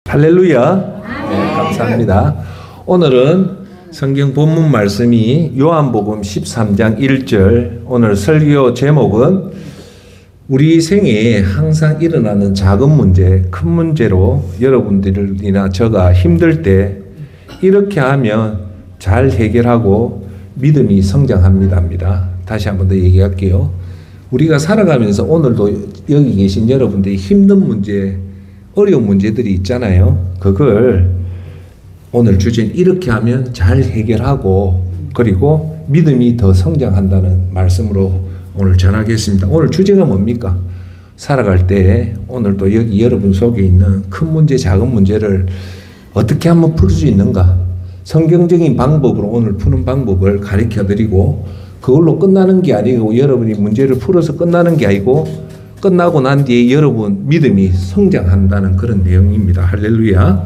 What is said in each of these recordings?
할렐루야. 네, 감사합니다. 오늘은 성경 본문 말씀이 요한복음 13장 1절. 오늘 설교 제목은 우리 생에 항상 일어나는 작은 문제, 큰 문제로 여러분들이나 저가 힘들 때 이렇게 하면 잘 해결하고 믿음이 성장합니다. 다시 한 번 더 얘기할게요. 우리가 살아가면서 오늘도 여기 계신 여러분들이 힘든 문제, 어려운 문제들이 있잖아요. 그걸 오늘 주제는 이렇게 하면 잘 해결하고 그리고 믿음이 더 성장한다는 말씀으로 오늘 전하겠습니다. 오늘 주제가 뭡니까? 살아갈 때 오늘도 여기 여러분 속에 있는 큰 문제, 작은 문제를 어떻게 하면 풀 수 있는가? 성경적인 방법으로 오늘 푸는 방법을 가르쳐 드리고 그걸로 끝나는 게 아니고 여러분이 문제를 풀어서 끝나는 게 아니고 끝나고 난 뒤에 여러분 믿음이 성장한다는 그런 내용입니다. 할렐루야.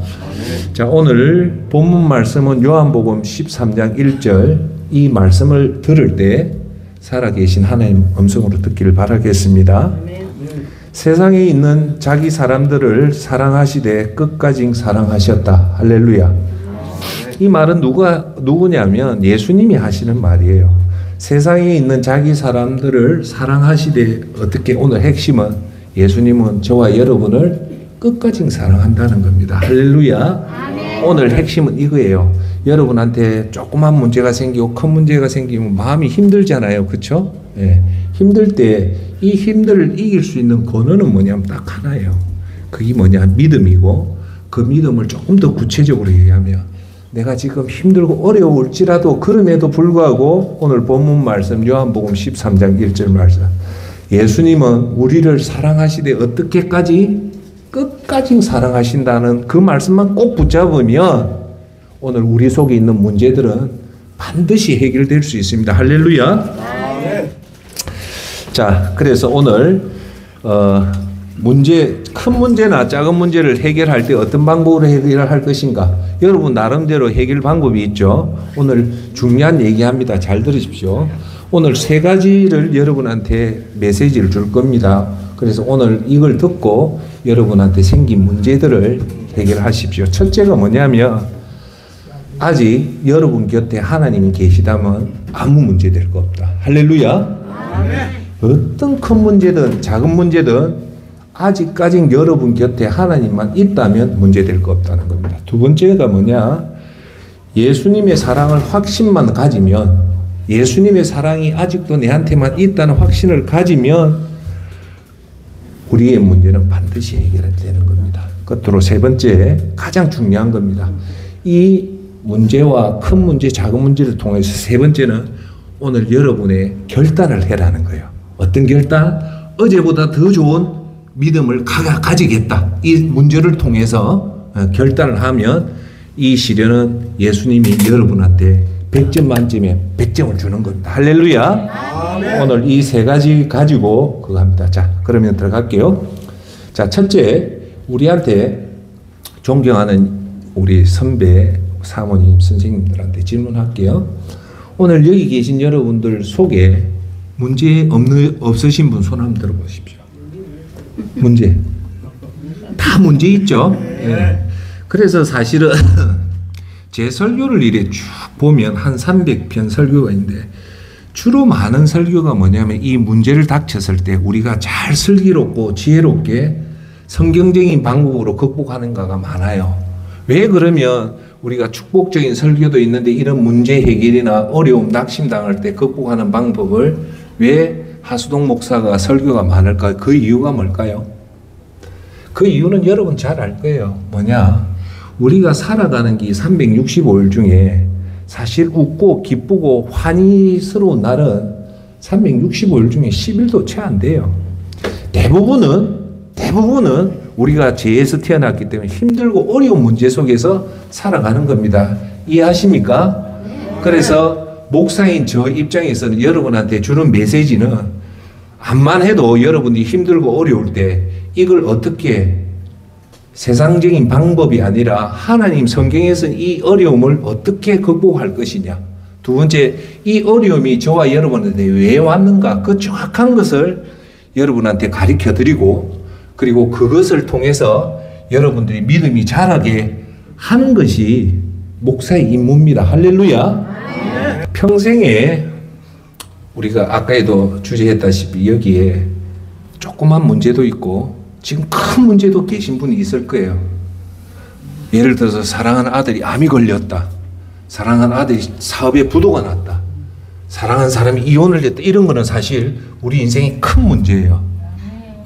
자, 오늘 본문 말씀은 요한복음 13장 1절. 이 말씀을 들을 때 살아계신 하나님 음성으로 듣기를 바라겠습니다. 세상에 있는 자기 사람들을 사랑하시되 끝까지 사랑하셨다. 할렐루야. 이 말은 누구냐면 예수님이 하시는 말이에요. 세상에 있는 자기 사람들을 사랑하시되 어떻게 오늘 핵심은 예수님은 저와 여러분을 끝까지 사랑한다는 겁니다. 할렐루야. 아멘. 오늘 핵심은 이거예요. 여러분한테 조그만 문제가 생기고 큰 문제가 생기면 마음이 힘들잖아요. 그렇죠? 예. 힘들 때 이 힘들을 이길 수 있는 권한은 뭐냐면 딱 하나예요. 그게 뭐냐? 믿음이고 그 믿음을 조금 더 구체적으로 얘기하면 내가 지금 힘들고 어려울지라도 그럼에도 불구하고 오늘 본문 말씀 요한복음 13장 1절 말씀 예수님은 우리를 사랑하시되 어떻게까지? 끝까지 사랑하신다는 그 말씀만 꼭 붙잡으면 오늘 우리 속에 있는 문제들은 반드시 해결될 수 있습니다. 할렐루야. 자, 그래서 오늘 큰 문제나 작은 문제를 해결할 때 어떤 방법으로 해결할 것인가? 여러분 나름대로 해결 방법이 있죠. 오늘 중요한 얘기합니다. 잘 들으십시오. 오늘 세 가지를 여러분한테 메시지를 줄 겁니다. 그래서 오늘 이걸 듣고 여러분한테 생긴 문제들을 해결하십시오. 첫째가 뭐냐면 아직 여러분 곁에 하나님이 계시다면 아무 문제 될 거 없다. 할렐루야. 어떤 큰 문제든 작은 문제든 아직까지 여러분 곁에 하나님만 있다면 문제될 거 없다는 겁니다. 두 번째가 뭐냐? 예수님의 사랑을 확신만 가지면 예수님의 사랑이 아직도 내한테만 있다는 확신을 가지면 우리의 문제는 반드시 해결되는 겁니다. 끝으로 세 번째 가장 중요한 겁니다. 이 문제와 큰 문제, 작은 문제를 통해서 세 번째는 오늘 여러분의 결단을 해라는 거예요. 어떤 결단? 어제보다 더 좋은 믿음을 가지겠다. 이 문제를 통해서 결단을 하면 이 시련은 예수님이 여러분한테 100점 만점에 100점을 주는 겁니다. 할렐루야. 아멘. 오늘 이 세 가지 가지고 그거 합니다. 자, 그러면 들어갈게요. 자, 첫째, 우리한테 존경하는 우리 선배, 사모님, 선생님들한테 질문할게요. 오늘 여기 계신 여러분들 속에 문제 없으신 분 손 한번 들어보십시오. 문제. 다 문제 있죠? 네. 그래서 사실은 제 설교를 이래 쭉 보면 한 300편 설교가 있는데 주로 많은 설교가 뭐냐면 이 문제를 닥쳤을 때 우리가 잘 슬기롭고 지혜롭게 성경적인 방법으로 극복하는가가 많아요. 왜 그러면 우리가 축복적인 설교도 있는데 이런 문제 해결이나 어려움, 낙심당할 때 극복하는 방법을 왜 하수동 목사가 설교가 많을까요? 그 이유가 뭘까요? 그 이유는 여러분 잘 알 거예요. 뭐냐? 우리가 살아가는 게 365일 중에 사실 웃고 기쁘고 환희스러운 날은 365일 중에 10일도 채 안 돼요. 대부분은 우리가 죄에서 태어났기 때문에 힘들고 어려운 문제 속에서 살아가는 겁니다. 이해하십니까? 그래서 목사인 저 입장에서는 여러분한테 주는 메시지는 암만 해도 여러분이 힘들고 어려울 때 이걸 어떻게 세상적인 방법이 아니라 하나님 성경에서는 이 어려움을 어떻게 극복할 것이냐. 두 번째, 이 어려움이 저와 여러분한테 왜 왔는가 그 정확한 것을 여러분한테 가르쳐 드리고 그리고 그것을 통해서 여러분들이 믿음이 자라게 하는 것이 목사의 임무입니다. 할렐루야. 평생에 우리가 아까에도 주제했다시피 여기에 조그만 문제도 있고 지금 큰 문제도 계신 분이 있을 거예요. 예를 들어서 사랑하는 아들이 암이 걸렸다. 사랑하는 아들이 사업에 부도가 났다. 사랑하는 사람이 이혼을 했다. 이런 거는 사실 우리 인생의 큰 문제예요.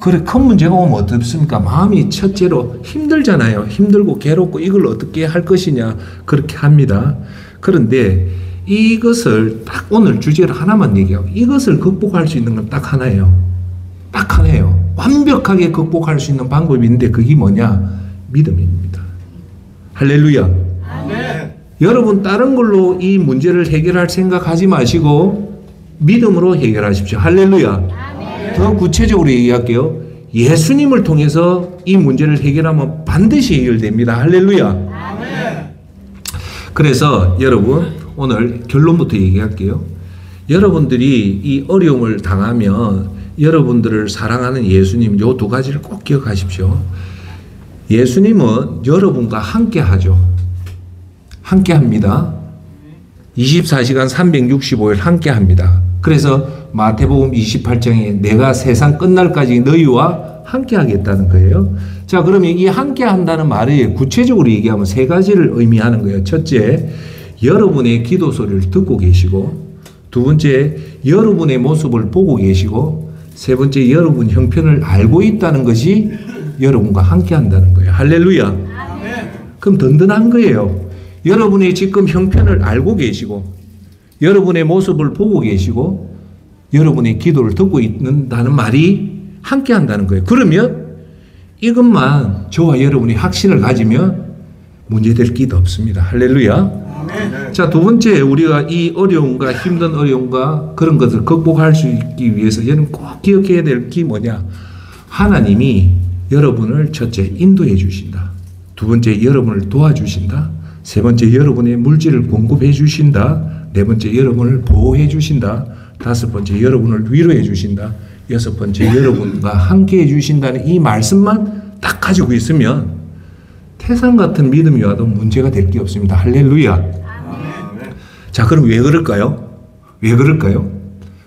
그래, 큰 문제가 오면 어떻습니까? 마음이 첫째로 힘들잖아요. 힘들고 괴롭고 이걸 어떻게 할 것이냐 그렇게 합니다. 그런데 이것을 딱 오늘 주제를 하나만 얘기하고 이것을 극복할 수 있는 건 딱 하나예요. 딱 하나예요. 완벽하게 극복할 수 있는 방법이 있는데 그게 뭐냐? 믿음입니다. 할렐루야. 아멘. 여러분 다른 걸로 이 문제를 해결할 생각하지 마시고 믿음으로 해결하십시오. 할렐루야. 아멘. 더 구체적으로 얘기할게요. 예수님을 통해서 이 문제를 해결하면 반드시 해결됩니다. 할렐루야. 아멘. 그래서 여러분 오늘 결론부터 얘기할게요. 여러분들이 이 어려움을 당하면 여러분들을 사랑하는 예수님 요 두 가지를 꼭 기억하십시오. 예수님은 여러분과 함께 하죠. 함께 합니다. 24시간 365일 함께 합니다. 그래서 마태복음 28장에 내가 세상 끝날까지 너희와 함께 하겠다는 거예요. 자, 그러면 이 함께 한다는 말이 구체적으로 얘기하면 세 가지를 의미하는 거예요. 첫째, 여러분의 기도 소리를 듣고 계시고, 두 번째, 여러분의 모습을 보고 계시고, 세 번째, 여러분 형편을 알고 있다는 것이 여러분과 함께 한다는 거예요. 할렐루야. 그럼 든든한 거예요. 여러분의 지금 형편을 알고 계시고, 여러분의 모습을 보고 계시고, 여러분의 기도를 듣고 있는다는 말이 함께 한다는 거예요. 그러면 이것만 저와 여러분이 확신을 가지면 문제될 게 없습니다. 할렐루야. 자, 두 번째, 우리가 이 어려움과 힘든 어려움과 그런 것을 극복할 수 있기 위해서 여러분 꼭 기억해야 될 게 뭐냐? 하나님이 여러분을 첫째 인도해 주신다. 두 번째, 여러분을 도와주신다. 세 번째, 여러분의 물질을 공급해 주신다. 네 번째, 여러분을 보호해 주신다. 다섯 번째, 여러분을 위로해 주신다. 여섯 번째, 여러분과 함께 해 주신다는 이 말씀만 딱 가지고 있으면 태산 같은 믿음이 와도 문제가 될 게 없습니다. 할렐루야. 자, 그럼 왜 그럴까요? 왜 그럴까요?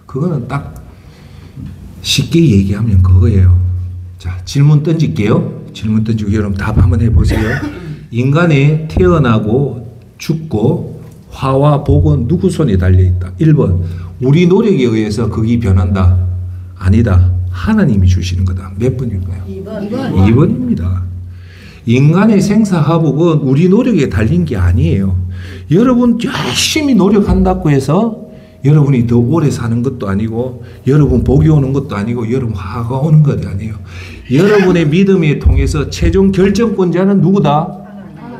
그거는 딱 쉽게 얘기하면 그거예요. 자, 질문 던질게요. 질문 던지고 여러분 답 한번 해보세요. 인간이 태어나고 죽고 화와 복은 누구 손에 달려있다? 1번, 우리 노력에 의해서 그게 변한다. 아니다. 하나님이 주시는 거다. 몇 번일까요? 2번입니다. 인간의 생사화복은 우리 노력에 달린 게 아니에요. 여러분 열심히 노력한다고 해서 여러분이 더 오래 사는 것도 아니고 여러분 복이 오는 것도 아니고 여러분 화가 오는 것도 아니에요. 여러분의 믿음에 통해서 최종 결정권자는 누구다?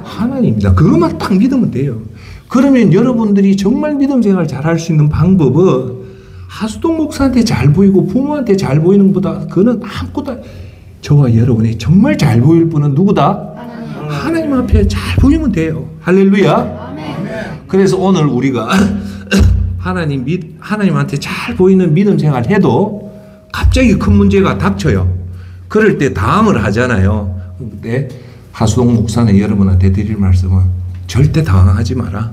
하나님입니다. 그것만 딱 믿으면 돼요. 그러면 여러분들이 정말 믿음 생활 잘 할 수 있는 방법은 하수동 목사한테 잘 보이고 부모한테 잘 보이는 것보다 그는 아무것도 저와 여러분이 정말 잘 보일 분은 누구다? 하나님 앞에 잘 보이면 돼요. 할렐루야. 그래서 오늘 우리가 하나님한테 잘 보이는 믿음 생활 해도 갑자기 큰 문제가 닥쳐요. 그럴 때 당황을 하잖아요. 근데 하수동 목사는 여러분한테 드릴 말씀은 절대 당황하지 마라.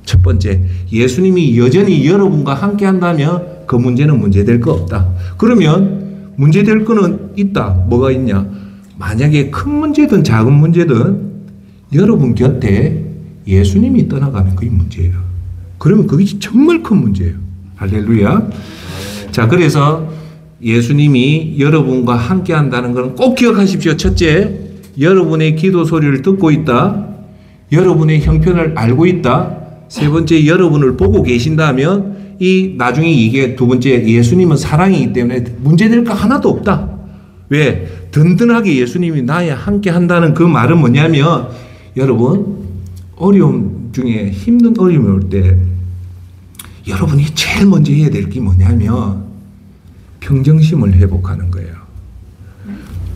첫 번째, 예수님이 여전히 여러분과 함께 한다면 그 문제는 문제될 거 없다. 그러면 문제될 거는 있다. 뭐가 있냐? 만약에 큰 문제든 작은 문제든 여러분 곁에 예수님이 떠나가면 그게 문제예요. 그러면 그게 정말 큰 문제예요. 할렐루야. 자, 그래서 예수님이 여러분과 함께 한다는 것은 꼭 기억하십시오. 첫째, 여러분의 기도 소리를 듣고 있다. 여러분의 형편을 알고 있다. 세 번째, 여러분을 보고 계신다면 이 나중에 이게 두 번째, 예수님은 사랑이기 때문에 문제될 거 하나도 없다. 왜? 든든하게 예수님이 나에 함께 한다는 그 말은 뭐냐면 여러분 어려움 중에 힘든 어려움이 올 때 여러분이 제일 먼저 해야 될 게 뭐냐면 평정심을 회복하는 거예요.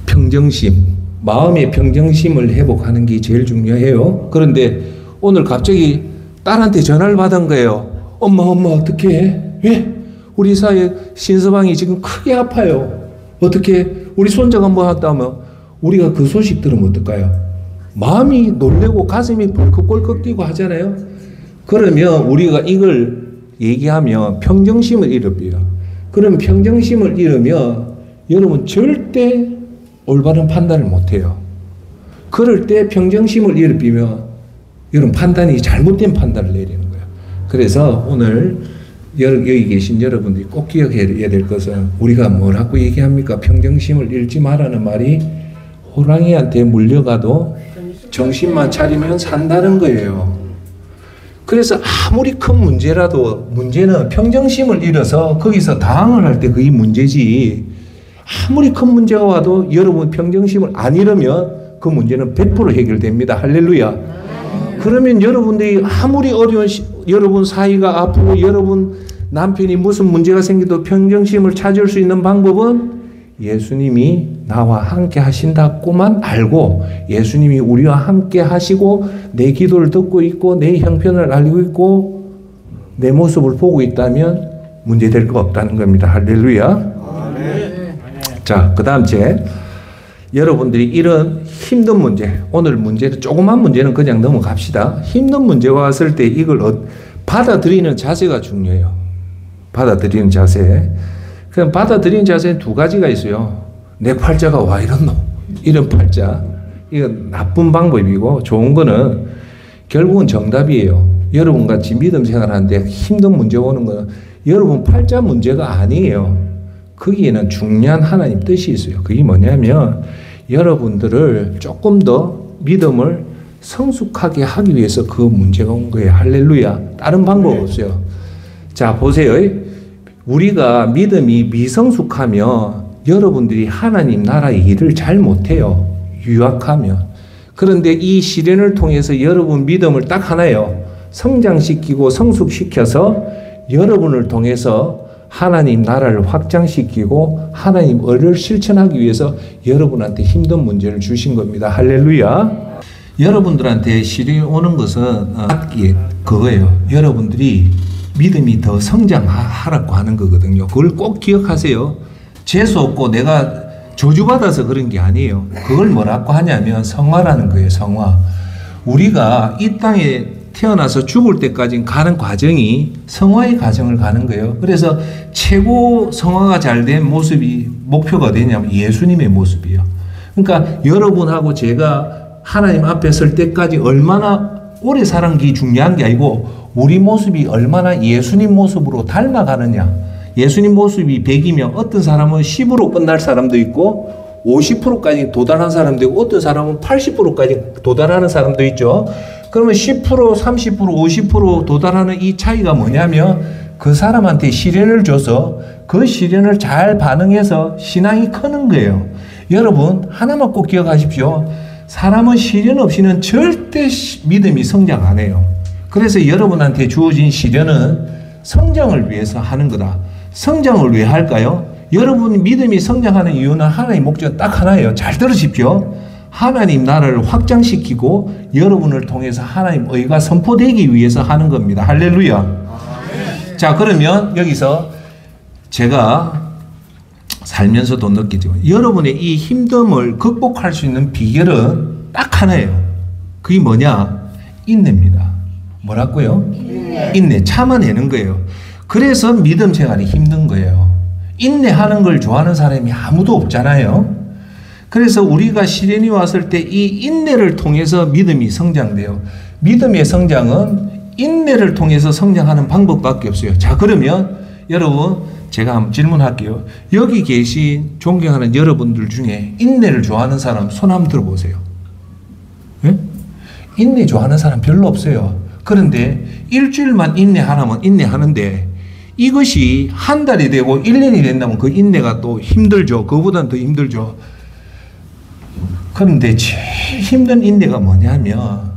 평정심, 마음의 평정심을 회복하는 게 제일 중요해요. 그런데 오늘 갑자기 딸한테 전화를 받은 거예요. 엄마 어떡해? 왜? 우리 사이에 신서방이 지금 크게 아파요. 어떻게? 우리 손자가 뭐 했다면 우리가 그 소식 들으면 어떨까요? 마음이 놀래고 가슴이 벌컥벌컥 뛰고 하잖아요. 그러면 우리가 이걸 얘기하면 평정심을 잃어버려요. 그럼 평정심을 잃으면 여러분 절대 올바른 판단을 못해요. 그럴 때 평정심을 잃어버리면 여러분 판단이 잘못된 판단을 내리는 거예요. 그래서 오늘 여기 계신 여러분들이 꼭 기억해야 될 것은 우리가 뭐라고 얘기합니까? 평정심을 잃지 말라는 말이 호랑이한테 물려가도 정신만 차리면 산다는 거예요. 그래서 아무리 큰 문제라도 문제는 평정심을 잃어서 거기서 당황을 할 때 그게 문제지. 아무리 큰 문제가 와도 여러분 평정심을 안 잃으면 그 문제는 100% 해결됩니다. 할렐루야. 그러면 여러분들이 아무리 어려운 여러분 사이가 아프고 여러분 남편이 무슨 문제가 생겨도 평정심을 찾을 수 있는 방법은 예수님이 나와 함께 하신다고만 알고 예수님이 우리와 함께 하시고 내 기도를 듣고 있고 내 형편을 알고 있고 내 모습을 보고 있다면 문제될 거 없다는 겁니다. 할렐루야. 자, 그 다음 여러분들이 이런 힘든 문제, 오늘 문제는 조그만 문제는 그냥 넘어갑시다. 힘든 문제가 왔을 때 이걸 받아들이는 자세가 중요해요. 받아들이는 자세. 그럼 받아들이는 자세는 두 가지가 있어요. 내 팔자가 와 이렇노? 이런 팔자. 이건 나쁜 방법이고 좋은 거는 결국은 정답이에요. 여러분 같이 믿음 생활하는데 힘든 문제가 오는 거는 여러분 팔자 문제가 아니에요. 거기에는 중요한 하나님 뜻이 있어요. 그게 뭐냐면 여러분들을 조금 더 믿음을 성숙하게 하기 위해서 그 문제가 온 거예요. 할렐루야. 다른 방법 없어요. 자, 보세요. 우리가 믿음이 미성숙하면 여러분들이 하나님 나라의 일을 잘 못해요. 유약하면. 그런데 이 시련을 통해서 여러분 믿음을 딱 하나요. 성장시키고 성숙시켜서 여러분을 통해서 하나님 나라를 확장시키고 하나님 의를 실천하기 위해서 여러분한테 힘든 문제를 주신 겁니다. 할렐루야. 여러분들한테 시련이 오는 것은 그거예요. 여러분들이 믿음이 더 성장하라고 하는 거거든요. 그걸 꼭 기억하세요. 재수 없고 내가 저주받아서 그런 게 아니에요. 그걸 뭐라고 하냐면 성화라는 거예요. 성화. 우리가 이 땅에 태어나서 죽을 때까지 가는 과정이 성화의 과정을 가는 거예요. 그래서 최고 성화가 잘 된 모습이 목표가 되냐면 예수님의 모습이에요. 그러니까 여러분하고 제가 하나님 앞에 설 때까지 얼마나 오래 사는 게 중요한 게 아니고 우리 모습이 얼마나 예수님 모습으로 닮아가느냐. 예수님 모습이 100이면 어떤 사람은 10으로 끝날 사람도 있고 50%까지 도달한 사람도 있고 어떤 사람은 80%까지 도달하는 사람도 있죠. 그러면 10%, 30%, 50% 도달하는 이 차이가 뭐냐면 그 사람한테 시련을 줘서 그 시련을 잘 반응해서 신앙이 크는 거예요. 여러분 하나만 꼭 기억하십시오. 사람은 시련 없이는 절대 믿음이 성장 안 해요. 그래서 여러분한테 주어진 시련은 성장을 위해서 하는 거다. 성장을 왜 할까요? 여러분 믿음이 성장하는 이유는 하나의 목적 딱 하나예요. 잘 들으십시오. 하나님 나라를 확장시키고 여러분을 통해서 하나님 의가 선포되기 위해서 하는 겁니다. 할렐루야. 자, 그러면 여기서 제가 살면서도 느끼지만 여러분의 이 힘듦을 극복할 수 있는 비결은 딱 하나예요. 그게 뭐냐? 인내입니다. 뭐라고요? 인내. 참아내는 거예요. 그래서 믿음 생활이 힘든 거예요. 인내하는 걸 좋아하는 사람이 아무도 없잖아요. 그래서 우리가 시련이 왔을 때 이 인내를 통해서 믿음이 성장돼요. 믿음의 성장은 인내를 통해서 성장하는 방법밖에 없어요. 자, 그러면 여러분 제가 한번 질문할게요. 여기 계신 존경하는 여러분들 중에 인내를 좋아하는 사람 손 한번 들어보세요. 네? 인내 좋아하는 사람 별로 없어요. 그런데 일주일만 인내하라면 인내하는데 이것이 한 달이 되고 1년이 된다면 그 인내가 또 힘들죠. 그거보다는 더 힘들죠. 그런데 제일 힘든 인내가 뭐냐면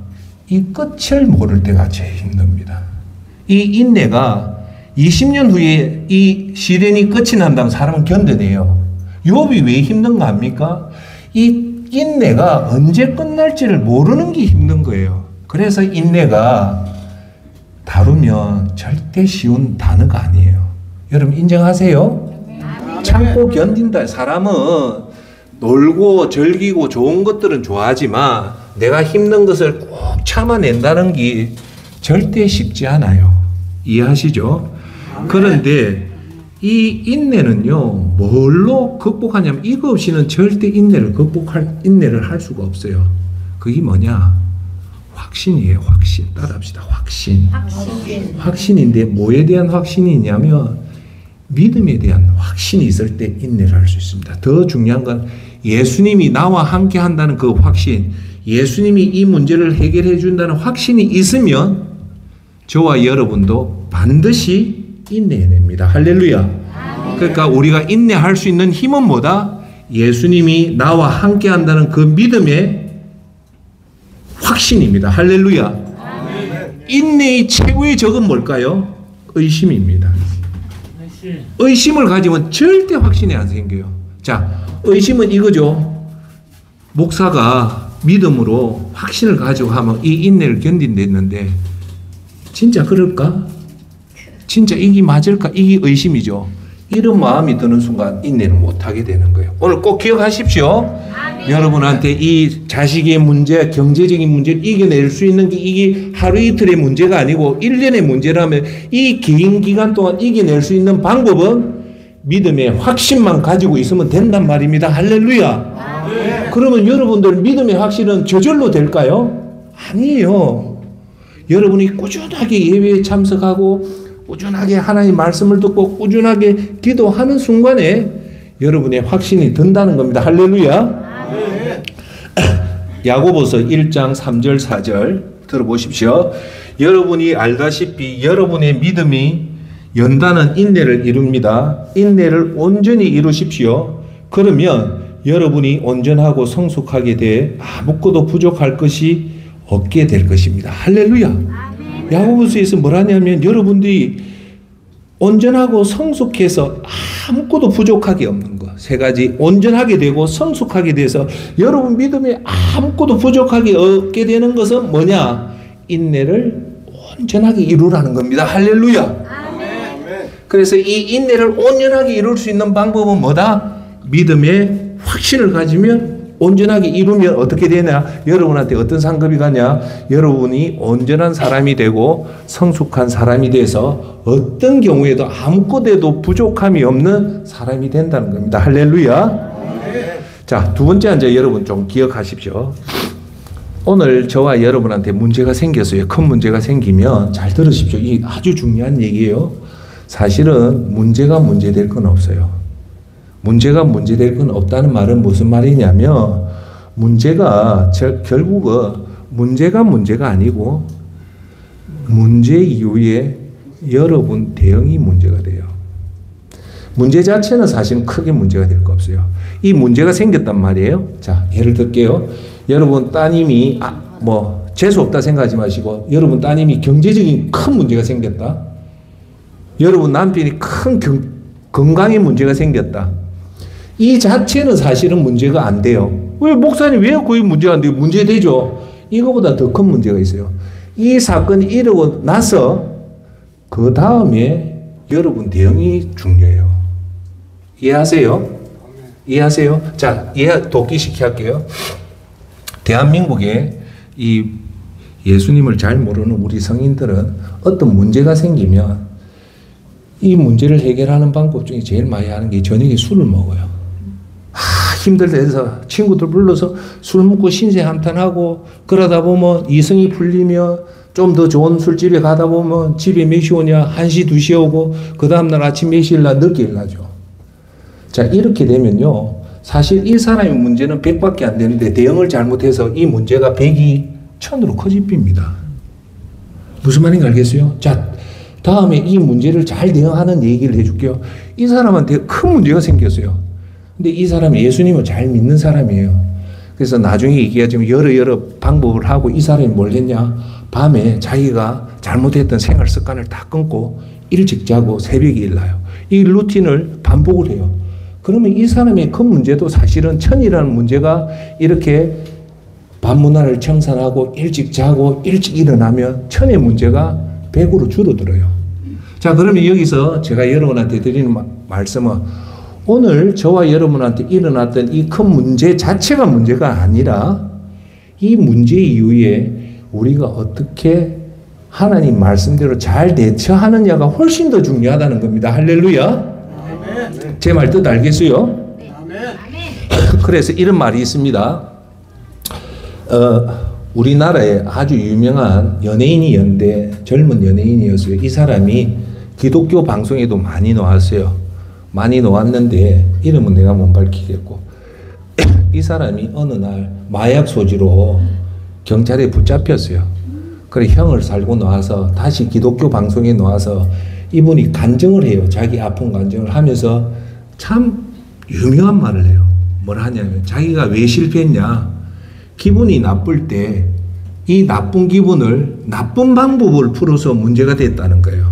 이 끝을 모를 때가 제일 힘듭니다. 이 인내가 20년 후에 이 시련이 끝이 난다면 사람은 견뎌내요. 욥이 왜 힘든가 합니까? 이 인내가 언제 끝날지를 모르는 게 힘든 거예요. 그래서 인내가 다루면 절대 쉬운 단어가 아니에요. 여러분 인정하세요? 참고 견딘다. 사람은 놀고 즐기고 좋은 것들은 좋아하지만 내가 힘든 것을 꼭 참아낸다는 게 절대 쉽지 않아요. 이해하시죠? 그런데 이 인내는요, 뭘로 극복하냐면 이거 없이는 절대 인내를 할 수가 없어요. 그게 뭐냐? 확신이에요. 확신. 따라합시다. 확신. 확신인데 뭐에 대한 확신이냐면 믿음에 대한 확신이 있을 때 인내를 할 수 있습니다. 더 중요한 건 예수님이 나와 함께 한다는 그 확신, 예수님이 이 문제를 해결해 준다는 확신이 있으면 저와 여러분도 반드시 인내해냅니다. 할렐루야. 그러니까 우리가 인내할 수 있는 힘은 뭐다? 예수님이 나와 함께 한다는 그 믿음의 확신입니다. 할렐루야. 인내의 최고의 적은 뭘까요? 의심입니다. 의심을 가지면 절대 확신이 안 생겨요. 자, 의심은 이거죠. 목사가 믿음으로 확신을 가지고 하면 이 인내를 견딘댔는데 진짜 그럴까? 진짜 이게 맞을까? 이게 의심이죠. 이런 마음이 드는 순간 인내를 못하게 되는 거예요. 오늘 꼭 기억하십시오. 여러분한테 이 자식의 문제, 경제적인 문제를 이겨낼 수 있는 게 이게 하루 이틀의 문제가 아니고 1년의 문제라면 이 긴 기간 동안 이겨낼 수 있는 방법은 믿음의 확신만 가지고 있으면 된단 말입니다. 할렐루야. 그러면 여러분들 믿음의 확신은 저절로 될까요? 아니에요. 여러분이 꾸준하게 예배에 참석하고 꾸준하게 하나님의 말씀을 듣고 꾸준하게 기도하는 순간에 여러분의 확신이 든다는 겁니다. 할렐루야. 야고보서 1장 3절 4절 들어보십시오. 여러분이 알다시피 여러분의 믿음이 연단은 인내를 이룹니다. 인내를 온전히 이루십시오. 그러면 여러분이 온전하고 성숙하게 돼 아무것도 부족할 것이 없게 될 것입니다. 할렐루야. 야고보서에서 뭐라냐면 여러분들이 온전하고 성숙해서 아무것도 부족하게 없는 것. 세 가지. 온전하게 되고 성숙하게 돼서 여러분 믿음에 아무것도 부족하게 없게 되는 것은 뭐냐? 인내를 온전하게 이루라는 겁니다. 할렐루야. 그래서 이 인내를 온전하게 이룰 수 있는 방법은 뭐다? 믿음의 확신을 가지면 온전하게 이루면 어떻게 되냐? 여러분한테 어떤 상급이 가냐? 여러분이 온전한 사람이 되고 성숙한 사람이 돼서 어떤 경우에도 아무것도 부족함이 없는 사람이 된다는 겁니다. 할렐루야. 자, 두 번째 이제 여러분 좀 기억하십시오. 오늘 저와 여러분한테 문제가 생겼어요. 큰 문제가 생기면 잘 들으십시오. 이 아주 중요한 얘기예요. 사실은 문제가 문제될 건 없어요. 문제가 문제될 건 없다는 말은 무슨 말이냐면 문제가 결국은 문제가 아니고 문제 이후에 여러분 대응이 문제가 돼요. 문제 자체는 사실은 크게 문제가 될 거 없어요. 이 문제가 생겼단 말이에요. 자, 예를 들게요. 여러분 따님이 재수 없다 생각하지 마시고 여러분 따님이 경제적인 큰 문제가 생겼다. 여러분 남편이 큰 건강에 문제가 생겼다. 이 자체는 사실은 문제가 안 돼요. 왜 목사님 왜 거의 문제가 안 돼요? 문제 되죠. 이거보다 더 큰 문제가 있어요. 이 사건이 이러고 나서 그 다음에 여러분 대응이 중요해요. 이해하세요? 이해하세요? 자, 돕기시키 할게요. 대한민국에 이 예수님을 잘 모르는 우리 성인들은 어떤 문제가 생기면 이 문제를 해결하는 방법 중에 제일 많이 하는 게 저녁에 술을 먹어요. 힘들다 해서 친구들 불러서 술 먹고 신세한탄하고 그러다 보면 이성이 풀리며 좀 더 좋은 술집에 가다 보면 집에 몇 시 오냐? 1시, 2시에 오고 그 다음날 아침 몇 시에 일나? 늦게 일나죠. 자, 이렇게 되면요. 사실 이 사람의 문제는 100밖에 안 되는데 대응을 잘못해서 이 문제가 100이 1000으로 커집니다. 무슨 말인지 알겠어요? 자, 다음에 이 문제를 잘 대응하는 얘기를 해줄게요. 이 사람한테 큰 문제가 생겼어요. 근데 이 사람이 예수님을 잘 믿는 사람이에요. 그래서 나중에 얘기하자면 여러 방법을 하고 이 사람이 뭘 했냐? 밤에 자기가 잘못했던 생활 습관을 다 끊고 일찍 자고 새벽에 일나요. 이 루틴을 반복을 해요. 그러면 이 사람의 큰 문제도 사실은 천이라는 문제가 이렇게 밤문화를 청산하고 일찍 자고 일찍 일어나면 천의 문제가 100으로 줄어들어요. 자, 그러면 여기서 제가 여러분한테 드리는 말씀은 오늘 저와 여러분한테 일어났던 이 큰 문제 자체가 문제가 아니라 이 문제 이후에 우리가 어떻게 하나님 말씀대로 잘 대처하느냐가 훨씬 더 중요하다는 겁니다. 할렐루야. 제 말 뜻 알겠어요? 그래서 이런 말이 있습니다. 우리나라에 아주 유명한 연예인이었는데 젊은 연예인이었어요. 이 사람이 기독교 방송에도 많이 나왔어요. 많이 나왔는데 이름은 내가 못 밝히겠고 이 사람이 어느 날 마약 소지로 경찰에 붙잡혔어요. 그래 형을 살고 나와서 다시 기독교 방송에 나와서 이분이 간증을 해요. 자기 아픈 간증을 하면서 참 유명한 말을 해요. 뭘 하냐면 자기가 왜 실패했냐. 기분이 나쁠 때 이 나쁜 기분을 나쁜 방법을 풀어서 문제가 됐다는 거예요.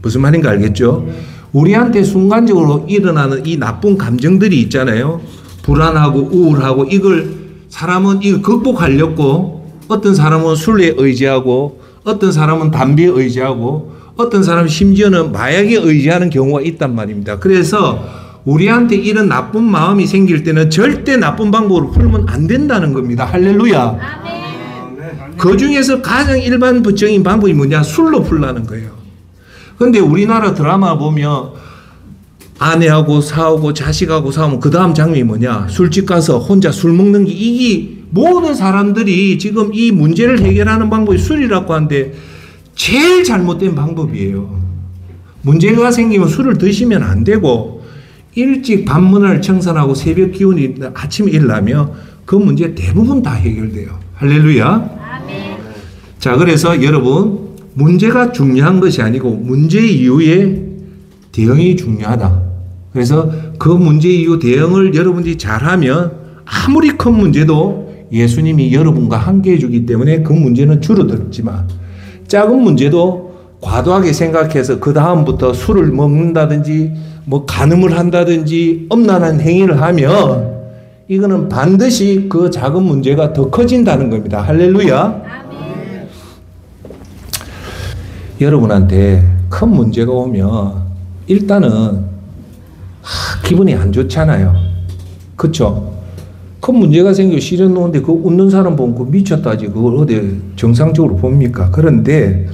무슨 말인가 알겠죠? 우리한테 순간적으로 일어나는 이 나쁜 감정들이 있잖아요. 불안하고 우울하고 이걸 사람은 이걸 극복하려고 어떤 사람은 술에 의지하고 어떤 사람은 담배에 의지하고 어떤 사람은 심지어는 마약에 의지하는 경우가 있단 말입니다. 그래서 우리한테 이런 나쁜 마음이 생길 때는 절대 나쁜 방법으로 풀면 안 된다는 겁니다. 할렐루야. 아멘. 그 중에서 가장 일반적인 방법이 뭐냐? 술로 풀라는 거예요. 근데 우리나라 드라마 보면 아내하고 싸우고 자식하고 싸우면 그 다음 장면이 뭐냐? 술집 가서 혼자 술 먹는 게 이게 모든 사람들이 지금 이 문제를 해결하는 방법이 술이라고 하는데 제일 잘못된 방법이에요. 문제가 생기면 술을 드시면 안 되고 일찍 밤문화를 청산하고 새벽 기운이 아침에 일어나면 그 문제 대부분 다 해결돼요. 할렐루야. 아멘. 자, 그래서 여러분 문제가 중요한 것이 아니고 문제 이후에 대응이 중요하다. 그래서 그 문제 이후 대응을 여러분들이 잘하면 아무리 큰 문제도 예수님이 여러분과 함께 해주기 때문에 그 문제는 줄어들지만 작은 문제도 과도하게 생각해서 그 다음부터 술을 먹는다든지 뭐 간음을 한다든지 엄란한 행위를 하면 이거는 반드시 그 작은 문제가 더 커진다는 겁니다. 할렐루야. 아멘. 여러분한테 큰 문제가 오면 일단은 기분이 안 좋잖아요. 그쵸? 큰 문제가 생겨 시련 놓는데 그 웃는 사람 보면 그 미쳤다지 그걸 어디 정상적으로 봅니까? 그런데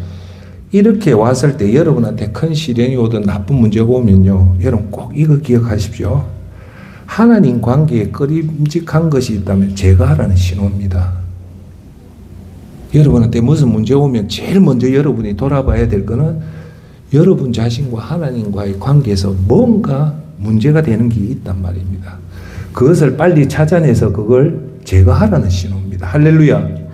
이렇게 왔을 때 여러분한테 큰 시련이 오든 나쁜 문제가 오면요. 여러분 꼭 이거 기억하십시오. 하나님 관계에 꺼림직한 것이 있다면 제거하라는 신호입니다. 여러분한테 무슨 문제 오면 제일 먼저 여러분이 돌아봐야 될 거는 여러분 자신과 하나님과의 관계에서 뭔가 문제가 되는 게 있단 말입니다. 그것을 빨리 찾아내서 그걸 제거하라는 신호입니다. 할렐루야.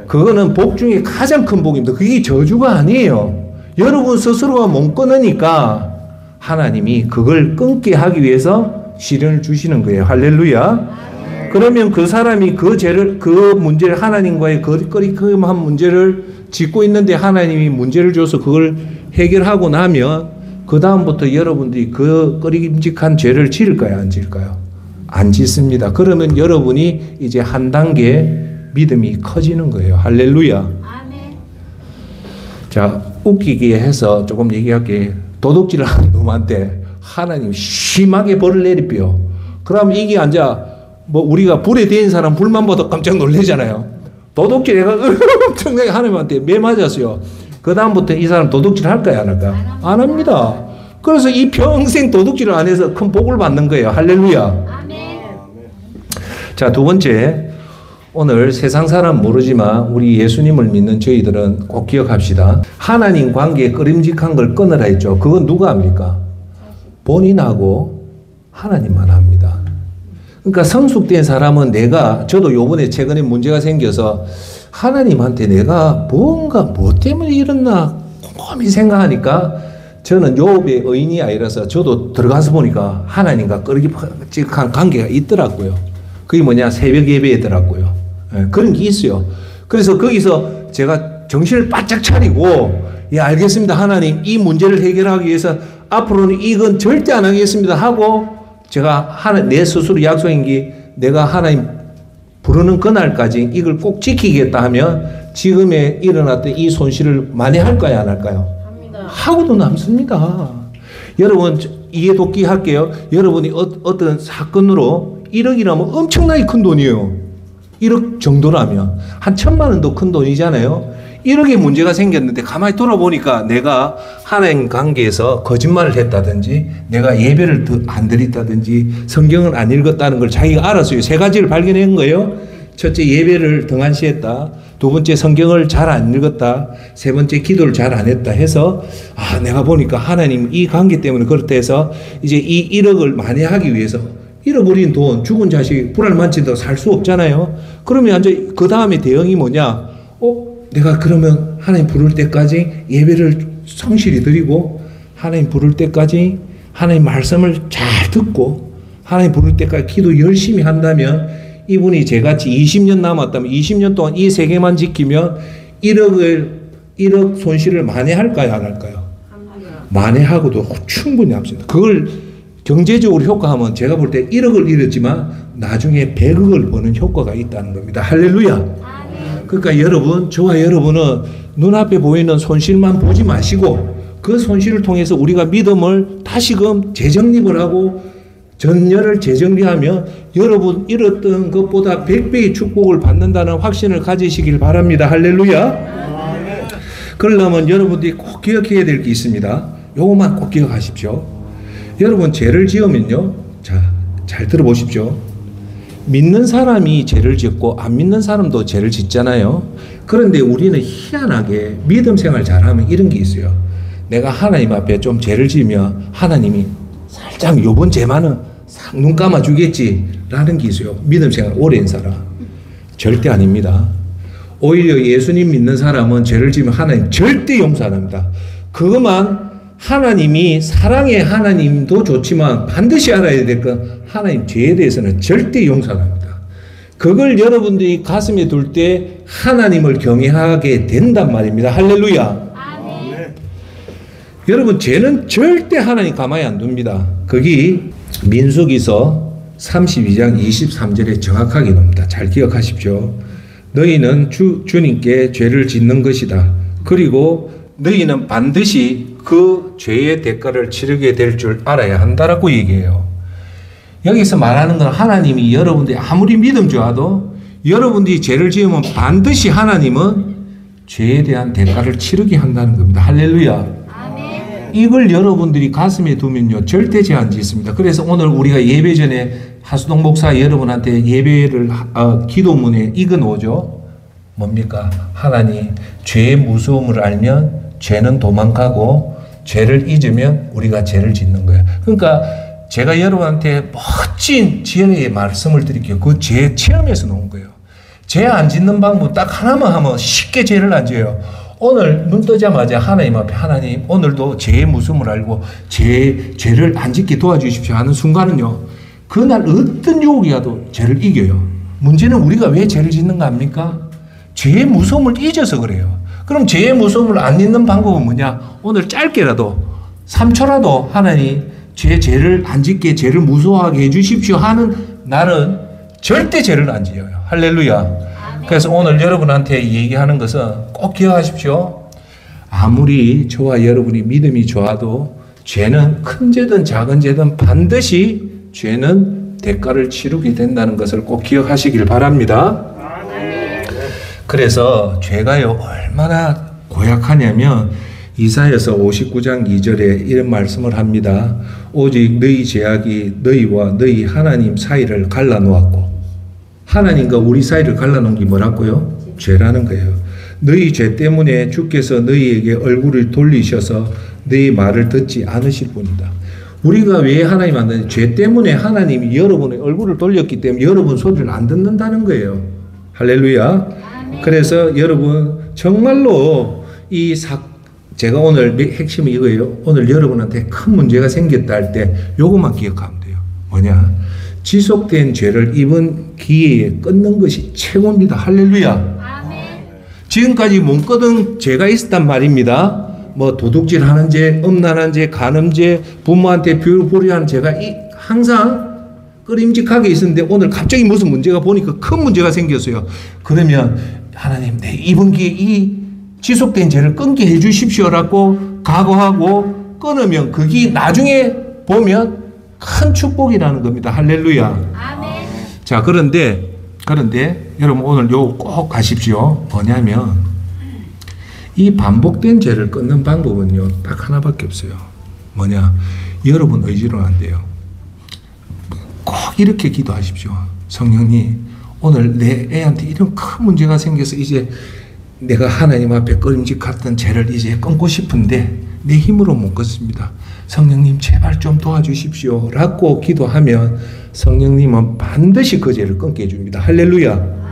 그거는 복 중에 가장 큰 복입니다. 그게 저주가 아니에요. 여러분 스스로가 못 끊으니까 하나님이 그걸 끊게 하기 위해서 시련을 주시는 거예요. 할렐루야. 그러면 그 사람이 그 죄를, 그 문제를 하나님과의 거리낌한 문제를 짓고 있는데 하나님이 문제를 줘서 그걸 해결하고 나면 그 다음부터 여러분들이 그 꺼림직한 죄를 지을까요? 안 지을까요? 안 짓습니다. 그러면 여러분이 이제 한 단계 믿음이 커지는 거예요. 할렐루야. 아멘. 자, 웃기게 해서 조금 얘기할게. 도둑질을 하는 놈한테 하나님 심하게 벌을 내리뼈. 그럼 이게 앉아 뭐 우리가 불에 대인 사람 불만 봐도 깜짝 놀라잖아요. 도둑질 해가 엄청나게 하나님한테 매 맞았어요. 그 다음부터 이 사람 도둑질 할까요? 안 할까요? 안 합니다. 그래서 이 평생 도둑질을 안 해서 큰 복을 받는 거예요. 할렐루야. 아멘. 자, 두 번째. 오늘 세상 사람 모르지만 우리 예수님을 믿는 저희들은 꼭 기억합시다. 하나님 관계에 꺼림직한 걸 끊으라 했죠. 그건 누가 합니까? 본인하고 하나님만 합니다. 그러니까 성숙된 사람은 저도 요번에 최근에 문제가 생겨서 하나님한테 내가 뭔가 뭐 때문에 이랬나 곰곰이 생각하니까 저는 욥의 의인이 아니라서 저도 들어가서 보니까 하나님과 꺼림직한 관계가 있더라고요. 그게 뭐냐? 새벽 예배더라고요. 그런 게 있어요. 그래서 거기서 제가 정신을 바짝 차리고, 예, 알겠습니다. 하나님, 이 문제를 해결하기 위해서 앞으로는 이건 절대 안 하겠습니다. 하고, 제가 내 스스로 약속한 게 내가 하나님 부르는 그날까지 이걸 꼭 지키겠다 하면 지금에 일어났던 이 손실을 만회할까요? 안 할까요? 합니다. 하고도 남습니다. 여러분, 이해돕기 할게요. 여러분이 어떤 사건으로 1억이라면 엄청나게 큰 돈이에요. 1억 정도라면 한 1,000만 원도 큰 돈이잖아요. 1억의 문제가 생겼는데 가만히 돌아보니까 내가 하나님 관계에서 거짓말을 했다든지 내가 예배를 안 드렸다든지 성경을 안 읽었다는 걸 자기가 알았어요. 세 가지를 발견한 거예요. 첫째, 예배를 등한시했다. 두 번째, 성경을 잘 안 읽었다. 세 번째, 기도를 잘 안 했다 해서 내가 보니까 하나님 이 관계 때문에 그렇다 해서 이제 이 1억을 만회하기 위해서 잃어버린 돈, 죽은 자식 불알만치도 살 수 없잖아요. 그러면 이제 그 다음에 대응이 뭐냐? 내가 그러면 하나님 부를 때까지 예배를 성실히 드리고 하나님 부를 때까지 하나님 말씀을 잘 듣고 하나님 부를 때까지 기도 열심히 한다면 이분이 저같이 20년 남았다면 20년 동안 이 세 개만 지키면 1억 손실을 만회할까요? 안 할까요? 만회하고도 충분히 합니다. 그걸 경제적으로 효과하면 제가 볼 때 1억을 잃었지만 나중에 100억을 버는 효과가 있다는 겁니다. 할렐루야. 그러니까 여러분, 저와 여러분은 눈앞에 보이는 손실만 보지 마시고 그 손실을 통해서 우리가 믿음을 다시금 재정립을 하고 전열을 재정리하면 여러분 잃었던 것보다 100배의 축복을 받는다는 확신을 가지시길 바랍니다. 할렐루야. 그러려면 여러분들이 꼭 기억해야 될 게 있습니다. 요것만 꼭 기억하십시오. 여러분 죄를 지으면요, 잘 들어보십시오. 믿는 사람이 죄를 짓고 안 믿는 사람도 죄를 짓잖아요. 그런데 우리는 희한하게 믿음 생활 잘하면 이런 게 있어요. 내가 하나님 앞에 좀 죄를 지으면 하나님이 살짝 요번 죄만은 싹 눈 감아주겠지 라는 게 있어요. 믿음 생활 오래 한 사람. 절대 아닙니다. 오히려 예수님 믿는 사람은 죄를 지으면 하나님 절대 용서 안 합니다. 그것만 하나님이 사랑의 하나님도 좋지만 반드시 알아야 될 건 하나님 죄에 대해서는 절대 용서 안 합니다. 그걸 여러분들이 가슴에 둘 때 하나님을 경외하게 된단 말입니다. 할렐루야. 아멘. 여러분 죄는 절대 하나님 가만히 안 둡니다. 거기 민수기서 32장 23절에 정확하게 나옵니다. 잘 기억하십시오. 너희는 주님께 죄를 짓는 것이다. 그리고 너희는 반드시 그 죄의 대가를 치르게 될 줄 알아야 한다라고 얘기해요. 여기서 말하는 건 하나님이 여러분들이 아무리 믿음 좋아도 여러분들이 죄를 지으면 반드시 하나님은 죄에 대한 대가를 치르게 한다는 겁니다. 할렐루야. 아멘. 이걸 여러분들이 가슴에 두면요 절대 죄 안 짓습니다. 그래서 오늘 우리가 예배 전에 하수동 목사 여러분한테 예배를 기도문에 이거 놓죠. 뭡니까? 하나님 죄의 무서움을 알면 죄는 도망가고 죄를 잊으면 우리가 죄를 짓는 거예요. 그러니까 제가 여러분한테 멋진 지혜의 말씀을 드릴게요. 그 죄 체험에서 놓은 거예요. 죄 안 짓는 방법 딱 하나만 하면 쉽게 죄를 안 지어요. 오늘 눈 뜨자마자 하나님 앞에 하나님 오늘도 죄의 무서움을 알고 죄를 안 짓게 도와주십시오 하는 순간은요. 그날 어떤 유혹이 와도 죄를 이겨요. 문제는 우리가 왜 죄를 짓는가 합니까? 죄의 무서움을 잊어서 그래요. 그럼 죄의 무서움을 안 잊는 방법은 뭐냐? 오늘 짧게라도 3초라도 하나님 죄를 안 짓게 죄를 무서워하게 해주십시오 하는 날은 절대 죄를 안 지어요. 할렐루야. 그래서 오늘 여러분한테 얘기하는 것은 꼭 기억하십시오. 아무리 저와 여러분이 믿음이 좋아도 죄는 큰 죄든 작은 죄든 반드시 죄는 대가를 치르게 된다는 것을 꼭 기억하시길 바랍니다. 그래서 죄가요 얼마나 고약하냐면 이사야서 59장 2절에 이런 말씀을 합니다. 오직 너희 죄악이 너희와 너희 하나님 사이를 갈라놓았고, 하나님과 우리 사이를 갈라놓은 게 뭐라고요? 죄라는 거예요. 너희 죄 때문에 주께서 너희에게 얼굴을 돌리셔서 너희 말을 듣지 않으실 뿐이다. 우리가 왜 하나님 안 듣는? 죄 때문에 하나님이 여러분의 얼굴을 돌렸기 때문에 여러분 소리를 안 듣는다는 거예요. 할렐루야. 그래서 여러분 정말로 제가 오늘 핵심이 이거예요. 오늘 여러분한테 큰 문제가 생겼다 할 때 요것만 기억하면 돼요. 뭐냐? 지속된 죄를 이번 기회에 끊는 것이 최고입니다. 할렐루야. 아멘. 지금까지 몸거든 죄가 있었단 말입니다. 뭐 도둑질 하는 죄, 음란한 죄, 간음죄, 부모한테 불효하는 죄가 항상 끄림직하게 있었는데 오늘 갑자기 무슨 문제가 보니까 큰 문제가 생겼어요. 그러면 하나님 내 이번 기회에 이 지속된 죄를 끊게 해주십시오라고 각오하고 끊으면 그게 나중에 보면 큰 축복이라는 겁니다. 할렐루야. 아멘. 자, 그런데 여러분 오늘 요 꼭 가십시오. 뭐냐면 이 반복된 죄를 끊는 방법은요, 딱 하나밖에 없어요. 뭐냐? 여러분 의지로는 안 돼요. 꼭 이렇게 기도하십시오. 성령님, 오늘 내 애한테 이런 큰 문제가 생겨서 이제 내가 하나님 앞에 꺼림직했던 죄를 이제 끊고 싶은데 내 힘으로 못 끊습니다. 성령님 제발 좀 도와주십시오 라고 기도하면 성령님은 반드시 그 죄를 끊게 해줍니다. 할렐루야.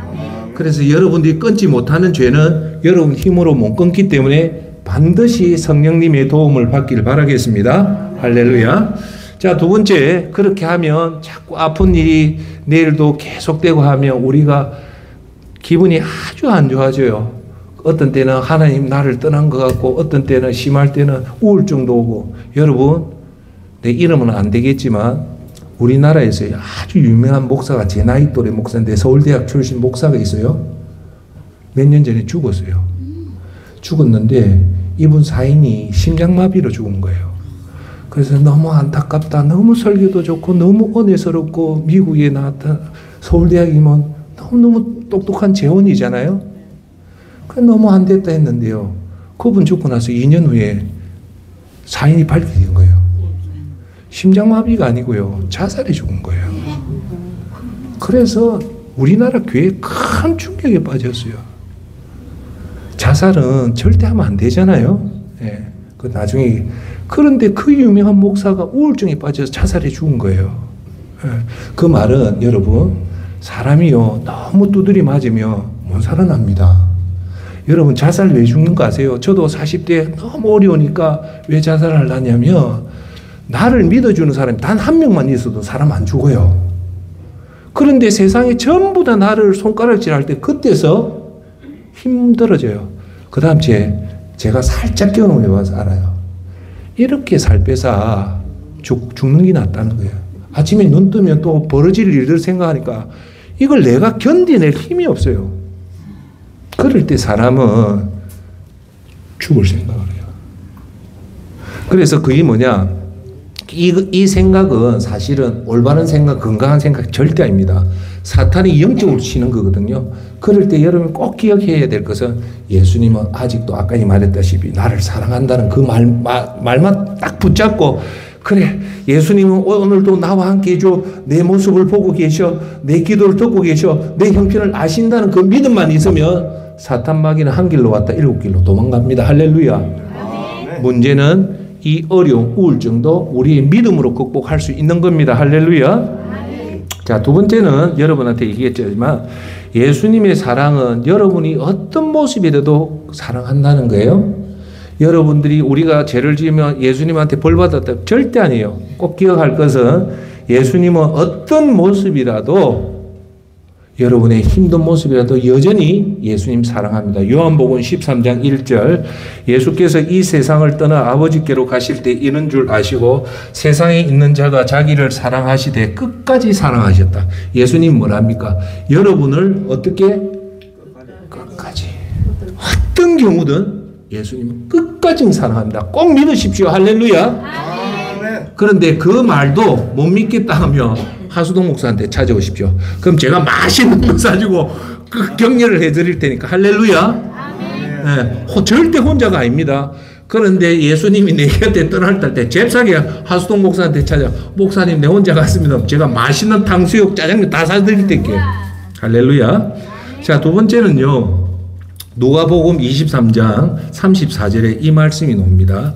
그래서 여러분들이 끊지 못하는 죄는 여러분 힘으로 못 끊기 때문에 반드시 성령님의 도움을 받기를 바라겠습니다. 할렐루야. 자, 두 번째, 그렇게 하면 자꾸 아픈 일이 내일도 계속되고 하면 우리가 기분이 아주 안 좋아져요. 어떤 때는 하나님 나를 떠난 것 같고 어떤 때는 심할 때는 우울증도 오고. 여러분, 내 이름은 안 되겠지만 우리나라에서 아주 유명한 목사가 제 나이 또래 목사인데 서울대학 출신 목사가 있어요. 몇 년 전에 죽었어요. 죽었는데 이분 사인이 심장마비로 죽은 거예요. 그래서 너무 안타깝다. 너무 설교도 좋고 너무 은혜스럽고 미국에 나왔다. 서울대학이면 너무너무 똑똑한 재원이잖아요. 너무 안 됐다 했는데요. 그분 죽고 나서 2년 후에 사인이 밝혀진 거예요. 심장마비가 아니고요. 자살해 죽은 거예요. 그래서 우리나라 교회에 큰 충격에 빠졌어요. 자살은 절대 하면 안 되잖아요. 예. 그 나중에 그런데 그 유명한 목사가 우울증에 빠져서 자살해 죽은 거예요. 예. 그 말은 여러분 사람이요 너무 두드리 맞으면 못 살아납니다. 여러분 자살 왜 죽는 거 아세요? 저도 40대 너무 어려우니까 왜 자살을 하냐면 나를 믿어주는 사람이 단 한 명만 있어도 사람 안 죽어요. 그런데 세상에 전부 다 나를 손가락질 할 때 그때서 힘들어져요. 그 다음 제가 살짝 경험해 봐서 알아요. 이렇게 살 빼서 죽는 게 낫다는 거예요. 아침에 눈 뜨면 또 벌어질 일들 생각하니까 이걸 내가 견디낼 힘이 없어요. 그럴 때 사람은 죽을 생각을 해요. 그래서 그게 뭐냐? 이 생각은 사실은 올바른 생각, 건강한 생각 절대 아닙니다. 사탄이 영적으로 치는 거거든요. 그럴 때 여러분 꼭 기억해야 될 것은 예수님은 아직도 아까 말했다시피 나를 사랑한다는 그 말만 딱 붙잡고 그래 예수님은 오늘도 나와 함께 해줘. 내 모습을 보고 계셔. 내 기도를 듣고 계셔. 내 형편을 아신다는 그 믿음만 있으면 사탄 마귀는 한 길로 왔다 7길로 도망갑니다. 할렐루야. 문제는 이 어려움, 우울증도 우리의 믿음으로 극복할 수 있는 겁니다. 할렐루야. 자, 두 번째는 여러분한테 얘기했지만 예수님의 사랑은 여러분이 어떤 모습이라도 사랑한다는 거예요. 여러분들이 우리가 죄를 지으면 예수님한테 벌 받았다. 절대 아니에요. 꼭 기억할 것은 예수님은 어떤 모습이라도 여러분의 힘든 모습이라도 여전히 예수님 사랑합니다. 요한복음 13장 1절 예수께서 이 세상을 떠나 아버지께로 가실 때 이런 줄 아시고 세상에 있는 자가 자기를 사랑하시되 끝까지 사랑하셨다. 예수님 뭐랍니까? 여러분을 어떻게? 끝까지. 어떤 경우든 예수님은 끝까지 사랑합니다. 꼭 믿으십시오. 할렐루야. 그런데 그 말도 못 믿겠다 하면 하수동 목사한테 찾아오십시오. 그럼 제가 맛있는 거 사주고 그 격려를 해드릴 테니까. 할렐루야. 네, 절대 혼자가 아닙니다. 그런데 예수님이 내 곁에 떠날 때 잽싸게 하수동 목사한테 찾아 목사님 내 혼자 갔습니다. 제가 맛있는 탕수육 짜장면 다 사드릴 테니까. 할렐루야. 자, 두 번째는요. 누가복음 23장 34절에 이 말씀이 나옵니다.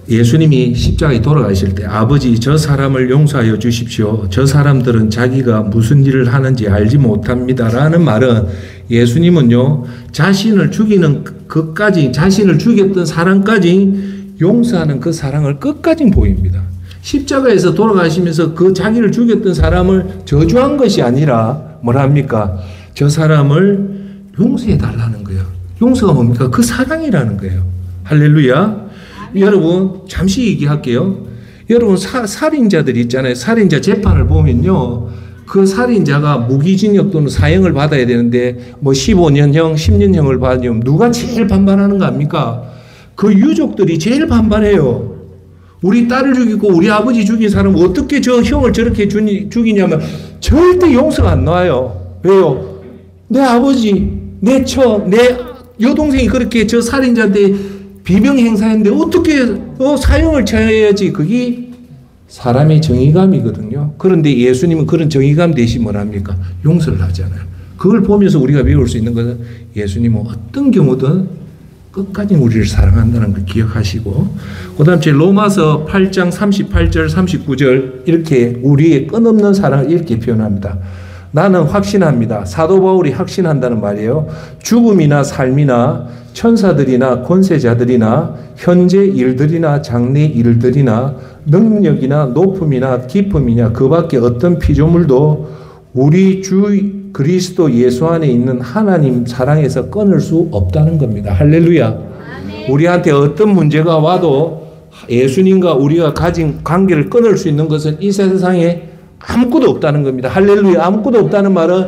예수님이 십자가에 돌아가실 때 아버지 저 사람을 용서하여 주십시오. 저 사람들은 자기가 무슨 일을 하는지 알지 못합니다. 라는 말은 예수님은요. 자신을 죽이는 것까지 자신을 죽였던 사람까지 용서하는 그 사랑을 끝까지 보입니다. 십자가에서 돌아가시면서 그 자기를 죽였던 사람을 저주한 것이 아니라 뭐랍니까? 저 사람을 용서해 달라는 거예요. 용서가 뭡니까? 그 사랑이라는 거예요. 할렐루야. 여러분 잠시 얘기할게요. 여러분 살인자들 있잖아요. 살인자 재판을 보면요. 그 살인자가 무기징역 또는 사형을 받아야 되는데 뭐 15년형, 10년형을 받으면 누가 제일 반발하는 거 압니까? 그 유족들이 제일 반발해요. 우리 딸을 죽이고 우리 아버지 죽인 사람은 어떻게 저 형을 저렇게 죽이냐면 절대 용서가 안 나와요. 왜요? 내 아버지, 내 여동생이 그렇게 저 살인자한테 비명 행사했는데 어떻게 사형을 쳐야지. 그게 사람의 정의감이거든요. 그런데 예수님은 그런 정의감 대신 뭘 합니까? 용서를 하잖아요. 그걸 보면서 우리가 배울 수 있는 것은 예수님은 어떤 경우든 끝까지 우리를 사랑한다는 걸 기억하시고, 그 다음 제 로마서 8장 38절 39절 이렇게 우리의 끝없는 사랑을 이렇게 표현합니다. 나는 확신합니다. 사도 바울이 확신한다는 말이에요. 죽음이나 삶이나 천사들이나 권세자들이나 현재 일들이나 장래 일들이나 능력이나 높음이나 깊음이냐 그 밖에 어떤 피조물도 우리 주 그리스도 예수 안에 있는 하나님 사랑에서 끊을 수 없다는 겁니다. 할렐루야. 아멘. 우리한테 어떤 문제가 와도 예수님과 우리가 가진 관계를 끊을 수 있는 것은 이 세상에 아무것도 없다는 겁니다. 할렐루야. 아무것도 없다는 말은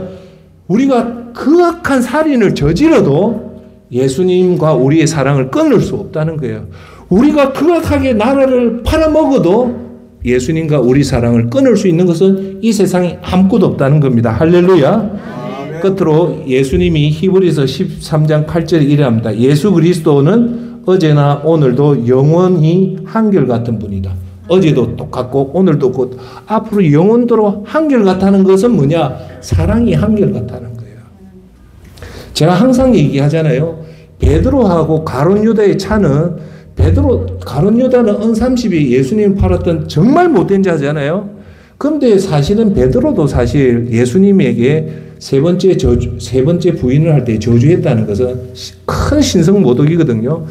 우리가 극악한 살인을 저질러도 예수님과 우리의 사랑을 끊을 수 없다는 거예요. 우리가 극악하게 나라를 팔아먹어도 예수님과 우리 사랑을 끊을 수 있는 것은 이 세상에 아무것도 없다는 겁니다. 할렐루야. 아멘. 끝으로 예수님이 히브리서 13장 8절에 이래합니다. 예수 그리스도는 어제나 오늘도 영원히 한결같은 분이다. 어제도 똑같고 오늘도 똑같고 앞으로 영원토록 한결같다는 것은 뭐냐? 사랑이 한결같다는 거예요. 제가 항상 얘기하잖아요. 베드로하고 가룟 유다의 차는 가룟 유다는 은30이 예수님 팔았던 정말 못된 자잖아요. 그런데 사실은 베드로도 사실 예수님에게 세 번째 부인을 할 때 저주했다는 것은 큰 신성모독이거든요.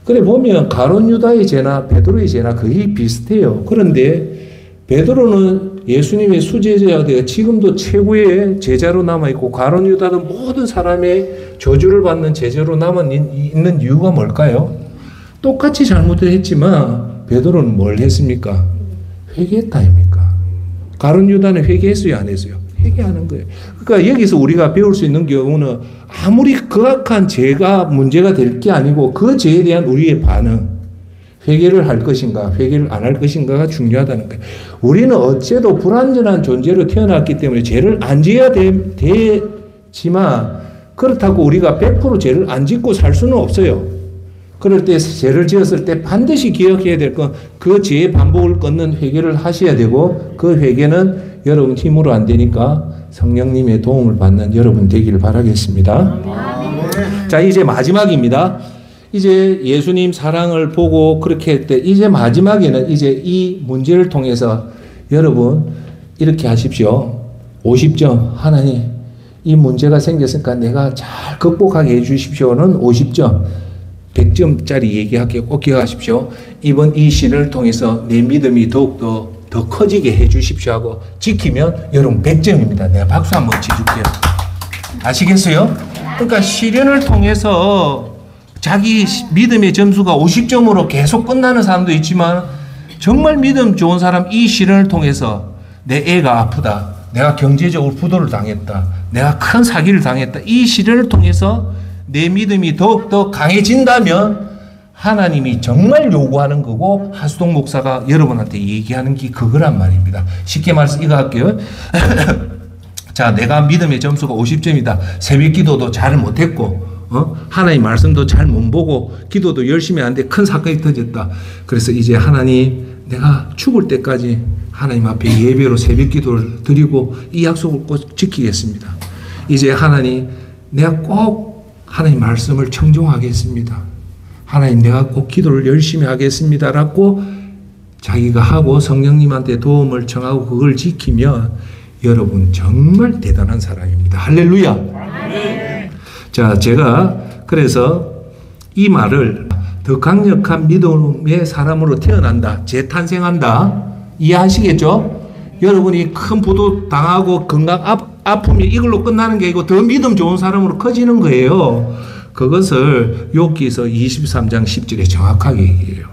그래 보면 가룟 유다의 죄나 베드로의 죄나 거의 비슷해요. 그런데 베드로는 예수님의 수제자가 되어 지금도 최고의 제자로 남아있고 가룟 유다는 모든 사람의 저주를 받는 제자로 남아있는 이유가 뭘까요? 똑같이 잘못을 했지만 베드로는 뭘 했습니까? 회개했다 아닙니까? 가룟 유다는 회개했어요, 안 했어요? 회개하는 거예요. 그러니까 여기서 우리가 배울 수 있는 경우는 아무리 극악한 죄가 문제가 될 게 아니고 그 죄에 대한 우리의 반응, 회개를 할 것인가 회개를 안 할 것인가가 중요하다는 거예요. 우리는 어째도 불완전한 존재로 태어났기 때문에 죄를 안 지어야 되지만 그렇다고 우리가 100% 죄를 안 짓고 살 수는 없어요. 그럴 때 죄를 지었을 때 반드시 기억해야 될 건 그 죄의 반복을 끊는 회개를 하셔야 되고, 그 회개는 여러분 힘으로 안 되니까 성령님의 도움을 받는 여러분 되기를 바라겠습니다. 자, 이제 마지막입니다. 이제 예수님 사랑을 보고 그렇게 할 때 이제 마지막에는 이제 이 문제를 통해서 여러분 이렇게 하십시오. 50점. 하나님, 이 문제가 생겼으니까 내가 잘 극복하게 해주십시오는 50점. 100점짜리 얘기할게요. 꼭 기억하십시오. 이번 이 시를 통해서 내 믿음이 더욱더 더 커지게 해주십시오 하고 지키면 여러분 100점입니다. 내가 박수 한번 치줄게요. 아시겠어요? 그러니까 시련을 통해서 자기 믿음의 점수가 50점으로 계속 끝나는 사람도 있지만 정말 믿음 좋은 사람 이 시련을 통해서 내 애가 아프다. 내가 경제적으로 부도를 당했다. 내가 큰 사기를 당했다. 이 시련을 통해서 내 믿음이 더욱더 강해진다면 하나님이 정말 요구하는 거고 하수동 목사가 여러분한테 얘기하는 게 그거란 말입니다. 쉽게 말해서 이거 할게요. 자, 내가 믿음의 점수가 50점이다. 새벽 기도도 잘 못했고 하나님 말씀도 잘 못 보고 기도도 열심히 하는데 큰 사건이 터졌다. 그래서 이제 하나님 내가 죽을 때까지 하나님 앞에 예배로 새벽 기도를 드리고 이 약속을 꼭 지키겠습니다. 이제 하나님 내가 꼭 하나님 말씀을 청종하겠습니다. 하나님 내가 꼭 기도를 열심히 하겠습니다라고 자기가 하고 성령님한테 도움을 청하고 그걸 지키면 여러분 정말 대단한 사람입니다. 할렐루야. 아멘. 자, 제가 그래서 이 말을 더 강력한 믿음의 사람으로 태어난다, 재탄생한다, 이해하시겠죠? 여러분이 큰 부도 당하고 건강 아픔이 이걸로 끝나는 게 아니고 더 믿음 좋은 사람으로 커지는 거예요. 그것을 욥기서 23장 10절에 정확하게 얘기해요.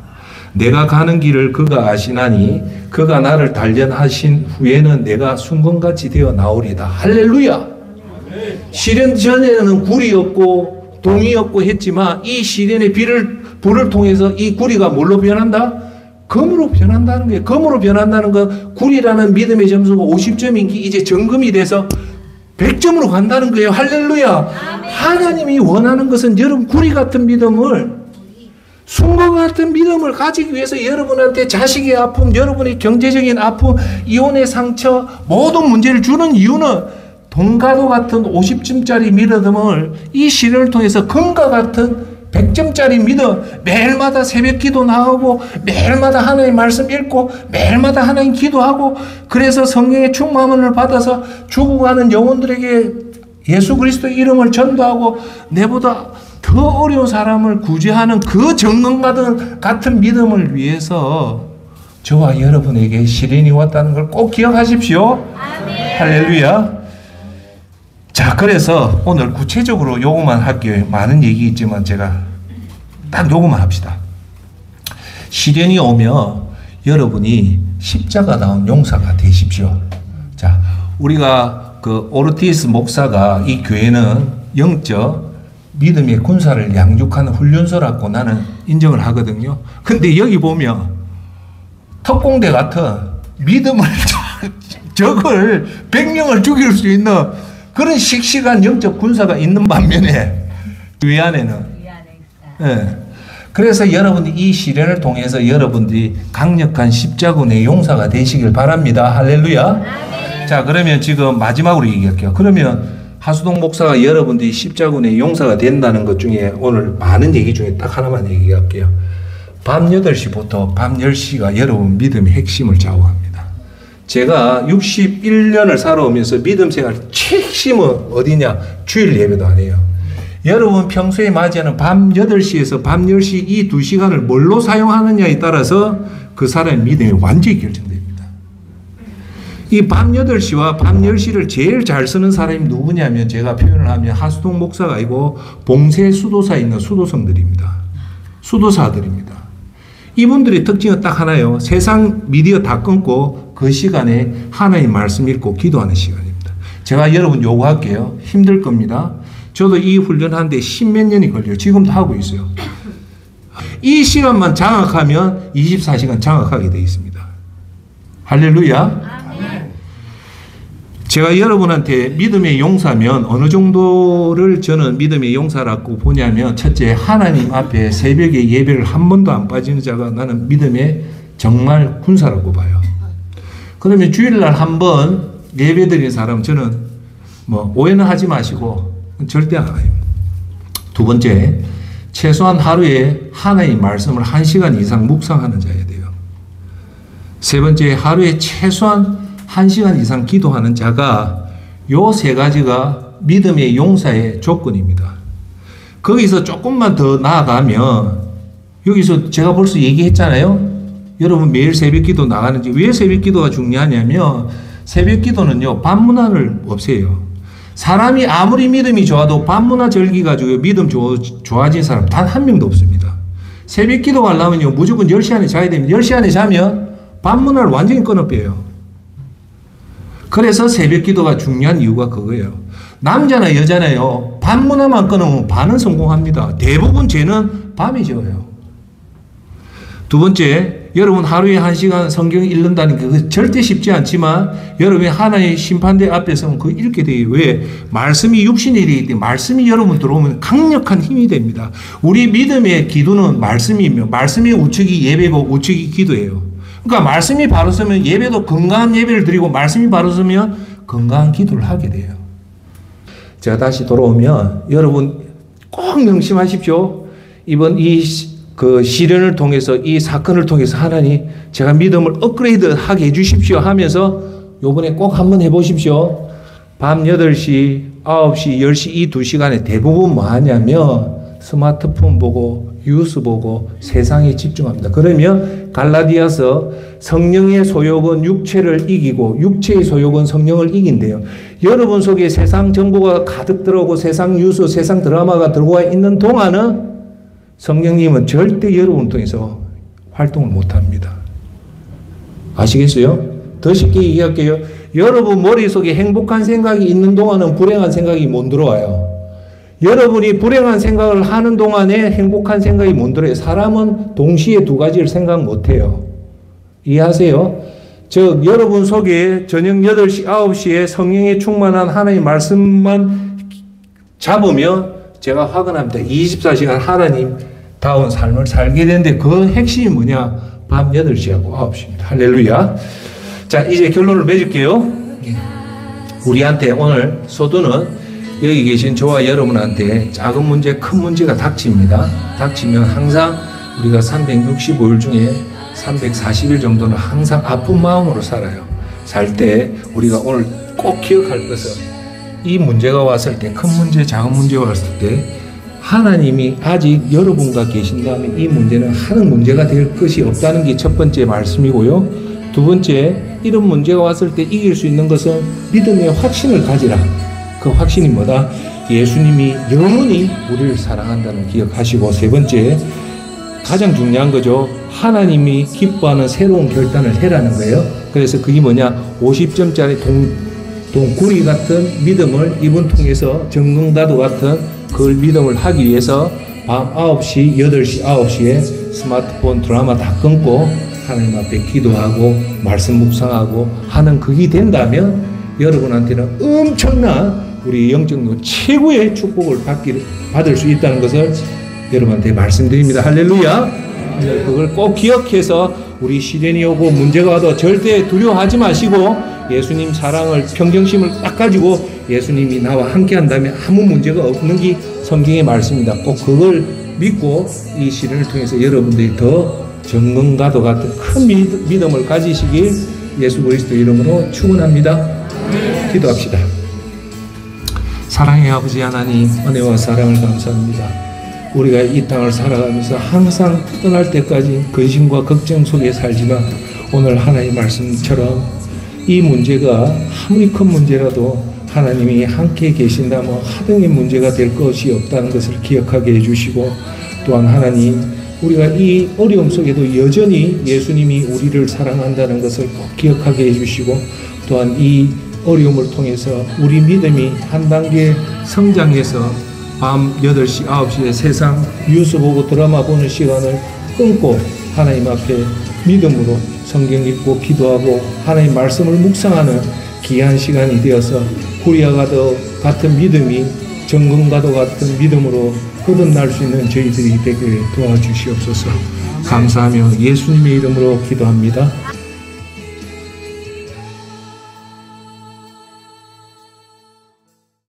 내가 가는 길을 그가 아시나니 그가 나를 단련하신 후에는 내가 순금같이 되어 나오리다. 할렐루야. 시련 전에는 굴이었고 동이었고 했지만 이 시련의 불을 통해서 이 구리가 뭘로 변한다? 검으로 변한다는 거예요. 검으로 변한다는 건 굴이라는 믿음의 점수가 50점인 게 이제 점검이 돼서 100점으로 간다는 거예요. 할렐루야. 하나님이 원하는 것은 여러분 구리 같은 믿음을, 숭과 같은 믿음을 가지기 위해서 여러분한테 자식의 아픔, 여러분의 경제적인 아픔, 이혼의 상처, 모든 문제를 주는 이유는 돈과도 같은 50점짜리 믿음을 이 시련을 통해서 금과 같은 100점짜리 믿음, 매일마다 새벽 기도 나오고 매일마다 하나님 말씀 읽고 매일마다 하나님 기도하고, 그래서 성령의 충만을 받아서 죽어가는 영혼들에게 예수 그리스도의 이름을 전도하고 내보다 더 어려운 사람을 구제하는 그 정금 같은 믿음을 위해서 저와 여러분에게 시련이 왔다는 걸 꼭 기억하십시오. 아멘. 할렐루야. 자, 그래서 오늘 구체적으로 요거만 할게요. 많은 얘기 있지만 제가 딱 요거만 합시다. 시련이 오면 여러분이 십자가다운 용사가 되십시오. 자, 우리가 그 오르티스 목사가 이 교회는 영적 믿음의 군사를 양육하는 훈련소라고 나는 인정을 하거든요. 근데 여기 보면 특공대 같은 믿음을 적을 100명을 죽일 수 있는 그런 씩씩한 영적 군사가 있는 반면에 위 안에는 예. 그래서 여러분이 이 시련을 통해서 여러분들이 강력한 십자군의 용사가 되시길 바랍니다. 할렐루야. 아멘. 자, 그러면 지금 마지막으로 얘기할게요. 그러면 하수동 목사가 여러분들이 십자군의 용사가 된다는 것 중에 오늘 많은 얘기 중에 딱 하나만 얘기할게요. 밤 8시부터 밤 10시가 여러분 믿음의 핵심을 좌우합니다. 제가 61년을 살아오면서 믿음 생활 핵심은 어디냐? 주일 예배도 안 해요. 여러분 평소에 맞이하는 밤 8시에서 밤 10시 이 2시간을 뭘로 사용하느냐에 따라서 그 사람의 믿음이 완전히 결정됩니다. 이 밤 8시와 밤 10시를 제일 잘 쓰는 사람이 누구냐면 제가 표현을 하면 하수동 목사가 아니고 봉쇄 수도사에 있는 수도성들입니다. 수도사들입니다. 이분들의 특징은 딱 하나예요. 세상 미디어 다 끊고 그 시간에 하나님 말씀 읽고 기도하는 시간입니다. 제가 여러분 요구할게요. 힘들 겁니다. 저도 이 훈련하는데 10몇 년이 걸려요. 지금도 하고 있어요. 이 시간만 장악하면 24시간 장악하게 되어 있습니다. 할렐루야. 제가 여러분한테 믿음의 용사면 어느 정도를 저는 믿음의 용사라고 보냐면, 첫째, 하나님 앞에 새벽에 예배를 한 번도 안 빠지는 자가 나는 믿음의 정말 군사라고 봐요. 그러면 주일날 한 번 예배 드리는 사람 저는 뭐 오해는 하지 마시고 절대 안 해요. 두 번째, 최소한 하루에 하나님 말씀을 1시간 이상 묵상하는 자여야 돼요. 세 번째, 하루에 최소한 1시간 이상 기도하는 자가 요 세 가지가 믿음의 용사의 조건입니다. 거기서 조금만 더 나아가면 여기서 제가 벌써 얘기했잖아요. 여러분 매일 새벽 기도 나가는지. 왜 새벽 기도가 중요하냐면 새벽 기도는요 밤문화를 없애요. 사람이 아무리 믿음이 좋아도 밤문화 절기 가지고 믿음 좋아진 사람 단 한 명도 없습니다. 새벽 기도 가려면요 무조건 10시 안에 자야 됩니다. 10시 안에 자면 밤문화를 완전히 끊어빼요. 그래서 새벽 기도가 중요한 이유가 그거예요. 남자나 여자나요 밤문화만 끊으면 반은 성공합니다. 대부분 죄는 밤에 지어요. 두 번째, 여러분 하루에 1시간 성경 읽는다는 게 절대 쉽지 않지만 여러분이 하나님의 심판대 앞에 서면 그거 읽게 돼요. 왜? 말씀이 육신이 되기 때문에 말씀이 여러분 들어오면 강력한 힘이 됩니다. 우리 믿음의 기도는 말씀이며 말씀의 우측이 예배고 우측이 기도예요. 그러니까 말씀이 바로 서면 예배도 건강한 예배를 드리고 말씀이 바로 서면 건강한 기도를 하게 돼요. 제가 다시 돌아오면 여러분 꼭 명심하십시오. 이번 그 시련을 통해서 이 사건을 통해서 하나님 제가 믿음을 업그레이드 하게 해주십시오 하면서 요번에 꼭 한번 해보십시오. 밤 8시, 9시, 10시 이 2시간에 대부분 뭐 하냐면 스마트폰 보고 뉴스 보고 세상에 집중합니다. 그러면 갈라디아서 성령의 소욕은 육체를 이기고 육체의 소욕은 성령을 이긴대요. 여러분 속에 세상 정보가 가득 들어오고 세상 뉴스, 세상 드라마가 들어와 있는 동안은 성령님은 절대 여러분을 통해서 활동을 못합니다. 아시겠어요? 더 쉽게 얘기할게요. 여러분 머릿속에 행복한 생각이 있는 동안은 불행한 생각이 못 들어와요. 여러분이 불행한 생각을 하는 동안에 행복한 생각이 못 들어요. 사람은 동시에 두 가지를 생각 못 해요. 이해하세요? 즉 여러분 속에 저녁 8시, 9시에 성령에 충만한 하나님의 말씀만 잡으면 제가 확언합니다. 24시간 하나님다운 삶을 살게 되는데 그 핵심이 뭐냐? 밤 8시하고 9시입니다. 할렐루야. 자, 이제 결론을 맺을게요. 우리한테 오늘 소도는 여기 계신 저와 여러분한테 작은 문제, 큰 문제가 닥칩니다. 닥치면 항상 우리가 365일 중에 340일 정도는 항상 아픈 마음으로 살아요. 살 때 우리가 오늘 꼭 기억할 것은 이 문제가 왔을 때, 큰 문제, 작은 문제가 왔을 때 하나님이 아직 여러분과 계신다면 이 문제는 하는 문제가 될 것이 없다는 게 첫 번째 말씀이고요. 두 번째, 이런 문제가 왔을 때 이길 수 있는 것은 믿음의 확신을 가지라. 그 확신이 뭐다? 예수님이 영원히 우리를 사랑한다는 기억하시고, 세 번째, 가장 중요한 거죠. 하나님이 기뻐하는 새로운 결단을 해라는 거예요. 그래서 그게 뭐냐? 50점짜리 동구리 같은 믿음을 이분 통해서 정금가도 같은 그 믿음을 하기 위해서 밤 9시, 8시, 9시에 스마트폰, 드라마 다 끊고 하나님 앞에 기도하고 말씀 묵상하고 하는 그게 된다면 여러분한테는 엄청난 우리 영적으로 최고의 축복을 받을 수 있다는 것을 여러분한테 말씀드립니다. 할렐루야. 그걸 꼭 기억해서 우리 시련이 오고 문제가 와도 절대 두려워하지 마시고 예수님 사랑을, 평정심을 딱 가지고 예수님이 나와 함께 한다면 아무 문제가 없는 게 성경의 말씀입니다. 꼭 그걸 믿고 이 시련을 통해서 여러분들이 더 정금가도 같은 큰 믿음을 가지시길 예수 그리스도 이름으로 축원합니다. 기도합시다. 사랑의 아버지 하나님, 은혜와 사랑을 감사합니다. 우리가 이 땅을 살아가면서 항상 떠날 때까지 근심과 걱정 속에 살지만 오늘 하나님의 말씀처럼 이 문제가 아무리 큰 문제라도 하나님이 함께 계신다면 하등의 문제가 될 것이 없다는 것을 기억하게 해주시고, 또한 하나님, 우리가 이 어려움 속에도 여전히 예수님이 우리를 사랑한다는 것을 꼭 기억하게 해주시고, 또한 이 어려움을 통해서 우리 믿음이 한 단계 성장해서 밤 8시, 9시에 세상 뉴스 보고 드라마 보는 시간을 끊고 하나님 앞에 믿음으로 성경 읽고 기도하고 하나님 말씀을 묵상하는 귀한 시간이 되어서 구리아가도 같은 믿음이 정금가도 같은 믿음으로 거듭날 수 있는 저희들이 되게 도와주시옵소서. 감사하며 예수님의 이름으로 기도합니다.